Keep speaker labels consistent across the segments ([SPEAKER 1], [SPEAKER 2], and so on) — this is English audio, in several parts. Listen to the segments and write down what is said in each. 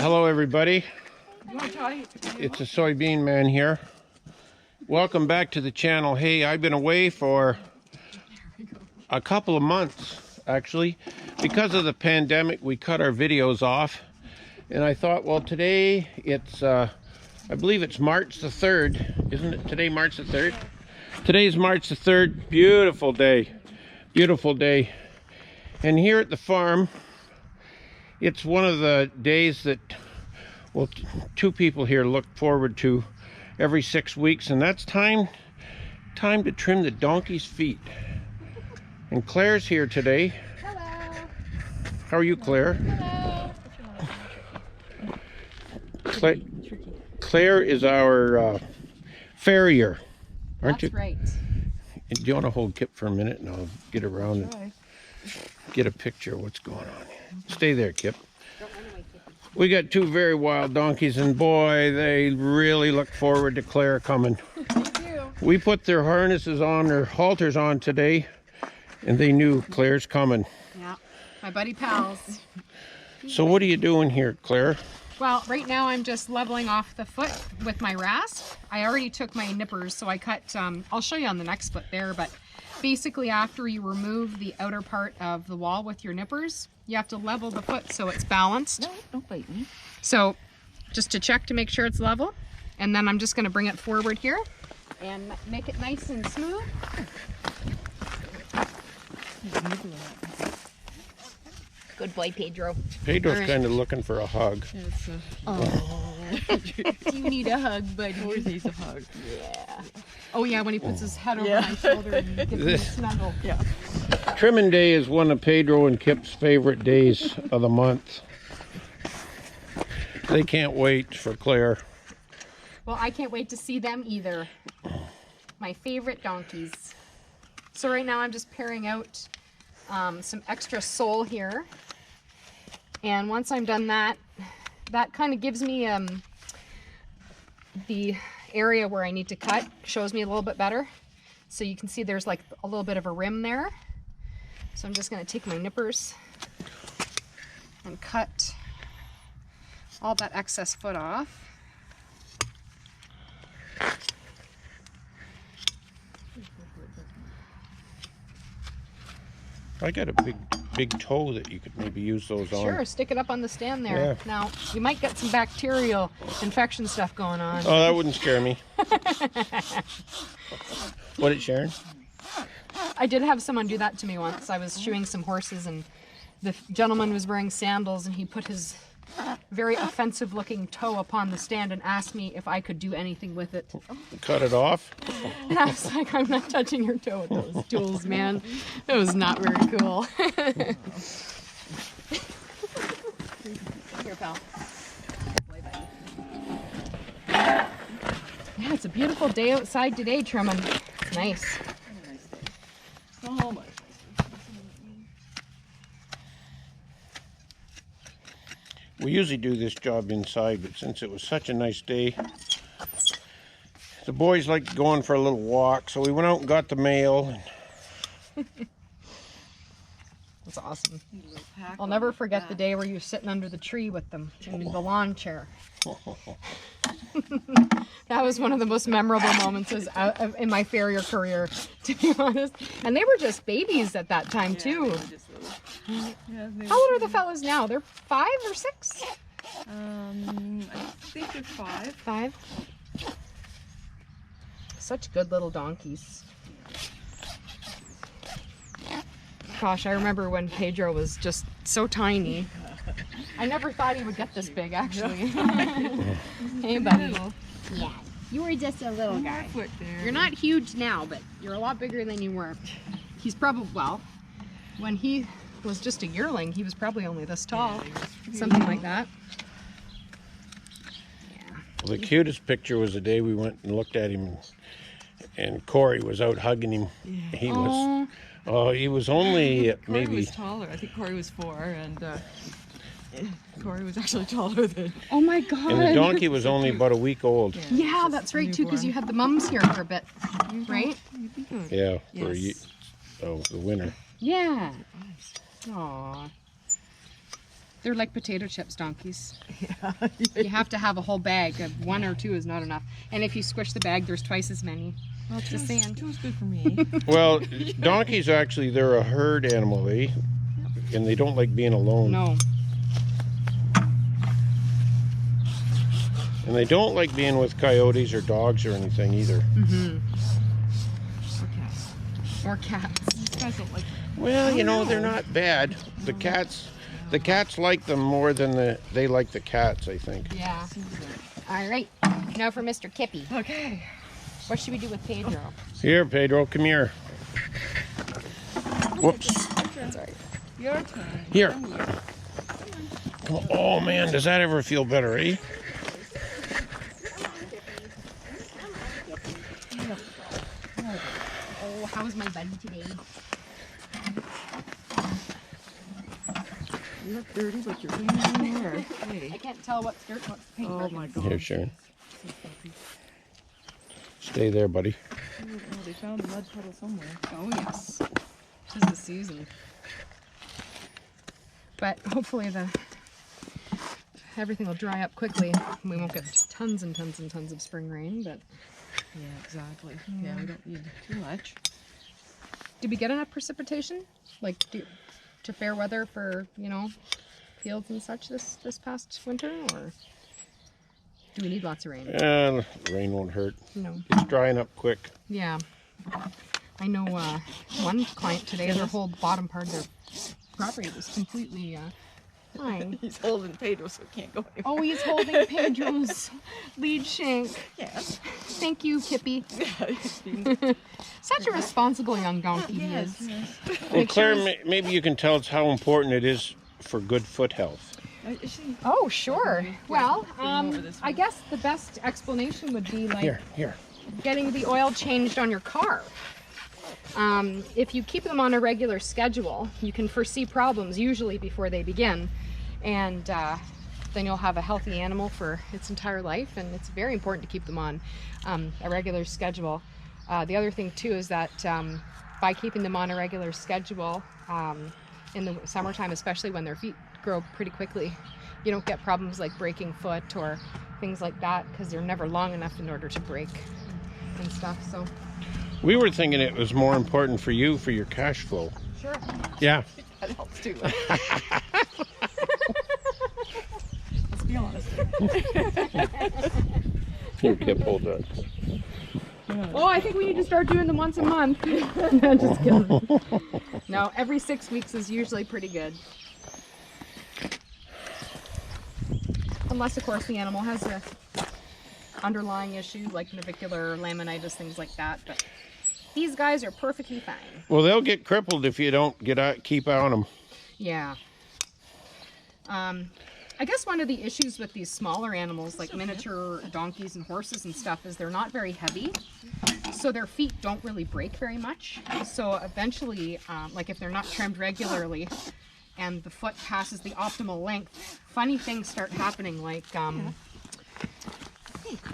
[SPEAKER 1] Hello everybody, it's a soybean man here. Welcome back to the channel. Hey, I've been away for a couple of months actually. Because of the pandemic we cut our videos off, and I thought, well, today it's I believe it's March the 3rd, isn't it? Today March the 3rd? Today's March the 3rd. Beautiful day, beautiful day. And here at the farm, it's one of the days that, well, two people here look forward to every 6 weeks, and that's time to trim the donkey's feet. And Claire's here today.
[SPEAKER 2] Hello.
[SPEAKER 1] How are you, Claire?
[SPEAKER 2] Hello.
[SPEAKER 1] Claire is our farrier, aren't you?
[SPEAKER 2] That's right.
[SPEAKER 1] Do you want to hold Kip for a minute and I'll get around and get a picture of what's going on here. Stay there, Kip. We got two very wild donkeys, and boy, they really look forward to Claire coming.
[SPEAKER 2] They do.
[SPEAKER 1] We put their harnesses on, their halters on today, and they knew Claire's coming.
[SPEAKER 2] Yeah, my buddy pals.
[SPEAKER 1] So what are you doing here, Claire?
[SPEAKER 2] Well, right now I'm just leveling off the foot with my rasp. I already took my nippers, so I cut, I'll show you on the next foot there, but basically after you remove the outer part of the wall with your nippers, you have to level the foot so it's balanced.
[SPEAKER 3] No, don't bite me.
[SPEAKER 2] So just to check to make sure it's level, and then I'm just going to bring it forward here and make it nice and smooth. Good boy, Pedro.
[SPEAKER 1] Pedro's
[SPEAKER 2] All right.
[SPEAKER 1] kind of looking for a hug.
[SPEAKER 3] Yes,
[SPEAKER 2] Do you need a hug, buddy?
[SPEAKER 3] always needs a hug.
[SPEAKER 2] Yeah. Oh yeah, when he puts his head over my shoulder and gives me a snuggle.
[SPEAKER 3] Yeah.
[SPEAKER 1] Trimming day is one of Pedro and Kip's favorite days of the month. They can't wait for Claire.
[SPEAKER 2] Well, I can't wait to see them either. My favorite donkeys. So right now I'm just paring out some extra sole here. And once I'm done that, that kind of gives me the area where I need to cut, shows me a little bit better. So you can see there's like a little bit of a rim there. So I'm just going to take my nippers and cut all that excess foot off.
[SPEAKER 1] I got a big toe that you could maybe use those on.
[SPEAKER 2] Sure, stick it up on the stand there.
[SPEAKER 1] Yeah.
[SPEAKER 2] Now, you might get some bacterial infection stuff going on.
[SPEAKER 1] Oh, that wouldn't scare me. What, it, Sharon?
[SPEAKER 2] I did have someone do that to me once. I was shoeing some horses, and the gentleman was wearing sandals, and he put his very offensive looking toe upon the stand and asked me if I could do anything with it.
[SPEAKER 1] Cut it off?
[SPEAKER 2] And I was like, I'm not touching your toe with those tools, man. It was not very cool. Here, pal. Yeah, it's a beautiful day outside today, trimming. It's nice.
[SPEAKER 3] Oh my.
[SPEAKER 1] We usually do this job inside, but since it was such a nice day, the boys liked going for a little walk, so we went out and got the mail.
[SPEAKER 2] That's awesome. I'll never forget the day where you're sitting under the tree with them in the lawn chair. That was one of the most memorable moments in my farrier career, to be honest. And they were just babies at that time, too. How old are the fellas now? They're 5 or 6?
[SPEAKER 3] I think they're 5.
[SPEAKER 2] 5? Such good little donkeys. Gosh, I remember when Pedro was just so tiny. I never thought he would get this big, actually. Hey, buddy. Yeah, you were just a little guy. You're not huge now, but you're a lot bigger than you were. He's probably, well, when he was just a yearling, he was probably only this tall. Something like that. Yeah.
[SPEAKER 1] Well, the cutest picture was the day we went and looked at him, and Corey was out hugging him. Yeah. He was only
[SPEAKER 3] Corey
[SPEAKER 1] maybe...
[SPEAKER 3] was taller. I think Corey was 4, and Corey was actually taller than...
[SPEAKER 2] Oh my God.
[SPEAKER 1] And the donkey was only about a week old.
[SPEAKER 2] Yeah, that's right too, because you had the mums here for a bit, right?
[SPEAKER 1] Yeah, for
[SPEAKER 3] Yes.
[SPEAKER 1] the winter.
[SPEAKER 2] Yeah. Aww. They're like potato chips, donkeys. You have to have a whole bag. One or two is not enough. And if you squish the bag, there's twice as many.
[SPEAKER 3] Well,
[SPEAKER 2] Just saying.
[SPEAKER 3] Two's good for me.
[SPEAKER 1] Well, donkeys actually, they're a herd animal, eh? And they don't like being alone.
[SPEAKER 2] No.
[SPEAKER 1] And they don't like being with coyotes or dogs or anything either.
[SPEAKER 2] Mm-hmm.
[SPEAKER 3] Okay.
[SPEAKER 2] Or cats.
[SPEAKER 3] These guys don't like.
[SPEAKER 1] Well, you know, they're not bad. The cats like them more than they like the cats, I think.
[SPEAKER 2] Yeah. All right. Now for Mr. Kippy.
[SPEAKER 3] Okay.
[SPEAKER 2] What should we do with Pedro?
[SPEAKER 1] Here, Pedro, come here. Whoops.
[SPEAKER 2] That's all right.
[SPEAKER 3] Your turn.
[SPEAKER 1] Here. Oh, man, does that ever feel better, eh?
[SPEAKER 2] Oh, how's my buddy today?
[SPEAKER 3] You look dirty, but you're clean in there.
[SPEAKER 2] I
[SPEAKER 3] Hey.
[SPEAKER 2] can't tell what's dirt and what's paint.
[SPEAKER 3] Oh my God.
[SPEAKER 1] Here, Sharon. Stay there, buddy.
[SPEAKER 3] Oh, they found a mud puddle somewhere.
[SPEAKER 2] Oh yes, tis the season. But hopefully everything will dry up quickly. We won't get tons and tons and tons of spring rain. But
[SPEAKER 3] Yeah, exactly. Yeah, we don't need too much.
[SPEAKER 2] did we get enough precipitation, like to fair weather for fields and such this past winter, or do we need lots of rain?
[SPEAKER 1] Rain won't hurt.
[SPEAKER 2] No.
[SPEAKER 1] It's drying up quick.
[SPEAKER 2] Yeah. I know one client today, their whole bottom part of their property was completely. Hi.
[SPEAKER 3] He's holding Pedro, so he can't go anywhere.
[SPEAKER 2] Oh, he's holding Pedro's lead shank.
[SPEAKER 3] Yes.
[SPEAKER 2] Thank you, Kippy. Such a responsible young donkey he is.
[SPEAKER 3] Yes.
[SPEAKER 1] Well,
[SPEAKER 2] Make
[SPEAKER 1] Claire,
[SPEAKER 2] sure
[SPEAKER 1] maybe you can tell us how important it is for good foot health.
[SPEAKER 3] Is she?
[SPEAKER 2] Oh, sure. Well,
[SPEAKER 3] over this
[SPEAKER 2] I
[SPEAKER 3] one.
[SPEAKER 2] guess the best explanation would be like
[SPEAKER 1] Here.
[SPEAKER 2] getting the oil changed on your car. If you keep them on a regular schedule, you can foresee problems usually before they begin, and then you'll have a healthy animal for its entire life. And it's very important to keep them on a regular schedule. The other thing too is that by keeping them on a regular schedule in the summertime, especially when their feet grow pretty quickly, you don't get problems like breaking foot or things like that, because they're never long enough in order to break and stuff. So
[SPEAKER 1] We were thinking it was more important for you for your cash flow.
[SPEAKER 2] sure.
[SPEAKER 1] Yeah.
[SPEAKER 3] That helps too. Let's be honest.
[SPEAKER 1] Here, Kip, hold that.
[SPEAKER 2] Oh, I think we need to start doing them once a month. No, just kidding. No, every 6 weeks is usually pretty good. Unless, of course, the animal has a underlying issue like navicular laminitis, things like that. But these guys are perfectly fine.
[SPEAKER 1] Well, they'll get crippled if you don't keep on them.
[SPEAKER 2] Yeah. I guess one of the issues with these smaller animals, like miniature donkeys and horses and stuff, is they're not very heavy, so their feet don't really break very much. So eventually, like if they're not trimmed regularly and the foot passes the optimal length, funny things start happening, like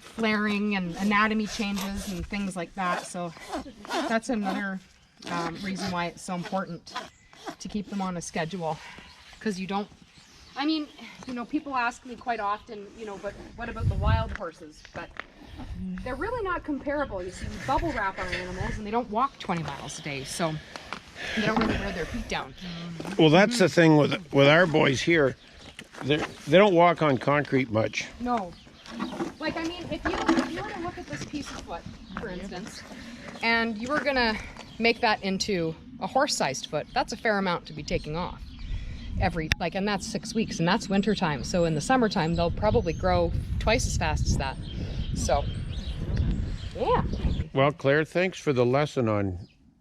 [SPEAKER 2] flaring and anatomy changes and things like that. So that's another reason why it's so important to keep them on a schedule, because you don't, I mean, people ask me quite often, but what about the wild horses? But they're really not comparable. You see, we bubble wrap our animals and they don't walk 20 miles a day, so they don't really wear their feet down.
[SPEAKER 1] Well, that's the thing with our boys here. They don't walk on concrete much.
[SPEAKER 2] No. Like, I mean, if you were to look at this piece of foot, for instance, and you were gonna make that into a horse-sized foot, that's a fair amount to be taking off. And that's 6 weeks, and that's winter time. So in the summertime, they'll probably grow twice as fast as that. So, yeah.
[SPEAKER 1] Well, Claire, thanks for the lesson on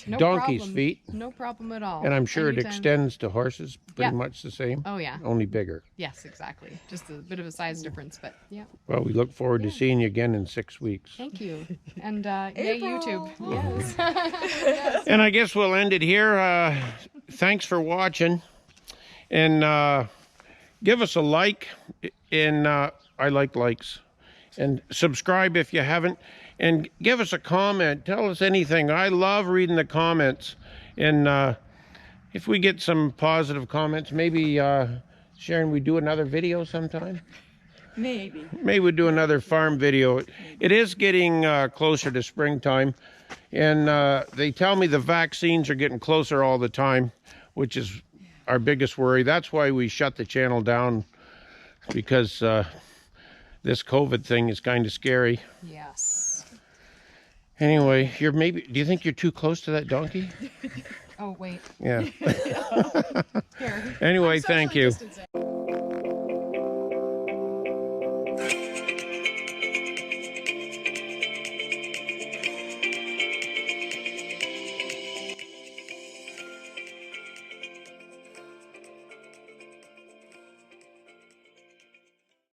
[SPEAKER 2] No
[SPEAKER 1] donkey's
[SPEAKER 2] problem.
[SPEAKER 1] feet.
[SPEAKER 2] No problem at all.
[SPEAKER 1] And I'm sure it
[SPEAKER 2] Anytime.
[SPEAKER 1] extends to horses pretty
[SPEAKER 2] Yeah.
[SPEAKER 1] much the same,
[SPEAKER 2] Oh, yeah.
[SPEAKER 1] only bigger.
[SPEAKER 2] Yes, exactly. Just a bit of a size difference, but yeah.
[SPEAKER 1] Well, we look forward to seeing you again in 6 weeks.
[SPEAKER 2] Thank you. And yay, YouTube. Yes.
[SPEAKER 1] And I guess we'll end it here. Thanks for watching. And give us a like. And I like likes. And subscribe if you haven't. And give us a comment. Tell us anything. I love reading the comments. And if we get some positive comments, maybe Sharon, we do another video sometime?
[SPEAKER 3] Maybe.
[SPEAKER 1] Maybe we do another farm video. It is getting closer to springtime, and they tell me the vaccines are getting closer all the time, which is our biggest worry. That's why we shut the channel down, because this COVID thing is kind of scary.
[SPEAKER 2] Yes.
[SPEAKER 1] Anyway, do you think you're too close to that donkey?
[SPEAKER 2] Oh, wait.
[SPEAKER 1] Yeah.
[SPEAKER 2] Here.
[SPEAKER 1] Anyway,
[SPEAKER 2] I'm
[SPEAKER 1] thank
[SPEAKER 2] socially
[SPEAKER 1] you.
[SPEAKER 2] distancing.